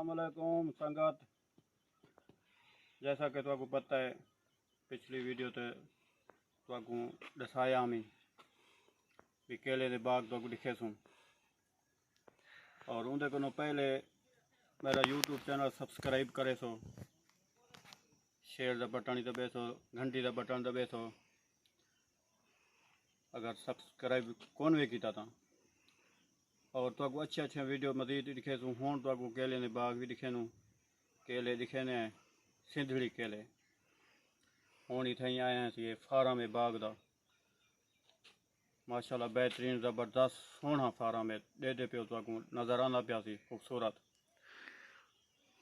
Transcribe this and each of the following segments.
अस्सलामुअलैकुम संगत। जैसा कि तुमको पता है पिछली वीडियो ते तुमको दसाया मैं भी केले के बाग तुमको दिखे सूँ और उनके को पहले मेरा यूट्यूब चैनल सब्सक्राइब करे सो, शेयर का बटन दबे सो, घंटी का बटन दबे सो अगर सब्सक्राइब कौन भी किया था। और तुमको अच्छे अच्छे वीडियो मजीद दिखे सूँ। हूँ तुमको केले ने बाग भी दिखे नूँ, केले दिखे ने सिंधड़ी केले हूँ ही थी आए हैं फार्म है बाग का। माशाल्लाह बेहतरीन ज़बरदस्त सोहना फार्म है, दे पे तुमको नज़र आना पाया सी खूबसूरत।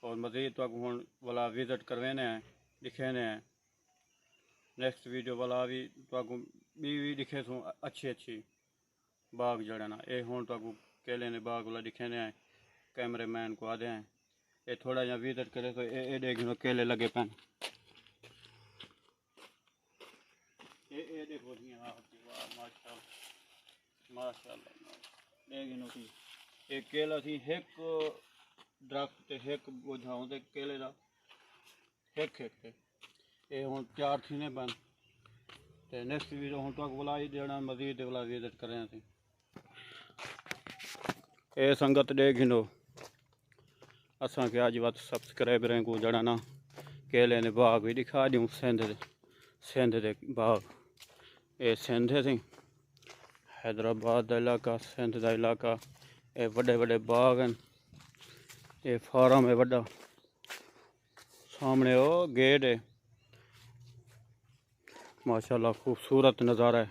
और मजीद तुमको हूँ वाला विजिट करवाने हैं, दिखेने हैं। नेक्स्ट वीडियो वाला भी तुमको भी दिखे सूँ अच्छी अच्छी बाग जड़े ना। ये हूँ तुमको केले ने बाग वाला दिखेने हैं। कैमरे मैन को आदे हैं ये थोड़ा जहाँ विजिट करे तो ये देखो केले लगे पैन। ये देखो माशाल्लाह ये केला थी एक दरख्त एक बोझा होते केले का एक ये हूँ तैयार थी ने पैन। तो नेक्स्ट वीडियो हूँ तो बुला ही देना मजीद वाला विजिट करें थी। ये संगत देख गिनो असा के अज वत सब्सक्राइबरें को जड़ा ना केले ने बाग भी दिखा दूँ। सिंध दे बाग ये सिंध थी हैदराबाद का इलाका, सिंध का इलाका। ये बड़े बड़े बाग हैं, ये फार्म है बड़ा। सामने वो गेट है, माशाल्लाह खूबसूरत नज़ारा है।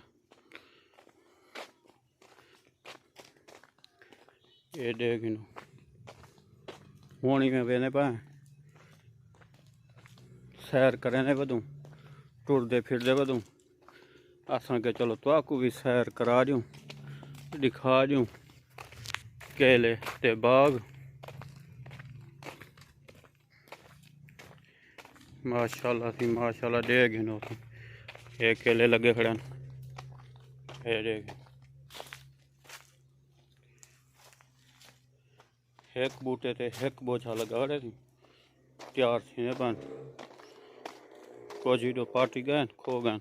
ये देख लो होनी में वेने पाए सैर करें बदूँ टुरदे फिरदे बदूँ असा के चलो तुमको भी सैर करा दूँ दिखा दूँ केले ते बाग। माशाल्लाह थी माशाल्लाह देख गिनो ये केले लगे खड़े ये देख एक बूटे ते एक बोझा लगा खड़े थी तैयार थी ने पान। कुछ तो पार्टी गए खो गए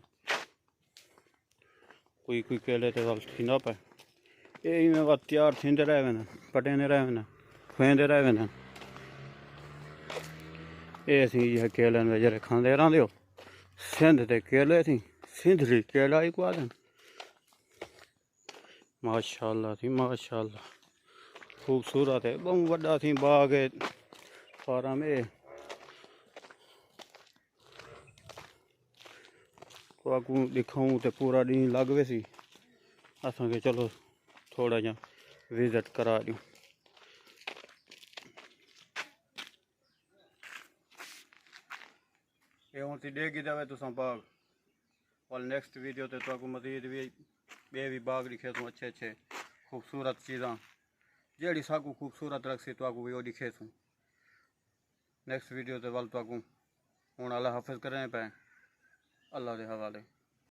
कोई केले ते वाल थी ना पाए ये में बात तैयार थी रहे ना पटे ने रहे ना खुएंदे रहे ना। ये असी केले जरे खाते रहते हो सिंध के केले थी सिंधड़ी केला ही को आदन। माशाल्लाह थी माशाल्लाह खूबसूरत है बहुत बड़ा थी बाग है फार्म है। को दिखाऊँ तो पूरा दिन लगवे सी असा के चलो थोड़ा जा विजिट करा दूँ। ये हूँ देगी जावे तुसा बाग और नेक्स्ट वीडियो ते तुमको मजीद भी बाग दिखे सूँ अच्छे अच्छे खूबसूरत चीज़ा जेड़ी साकू खूबसूरत रखसी तुमको भी वो दिखे सूँ। नेक्स्ट वीडियो ते वाल तुमको हूँ अल्लाह हाफिज़ करें पे अल्लाह के हवाले।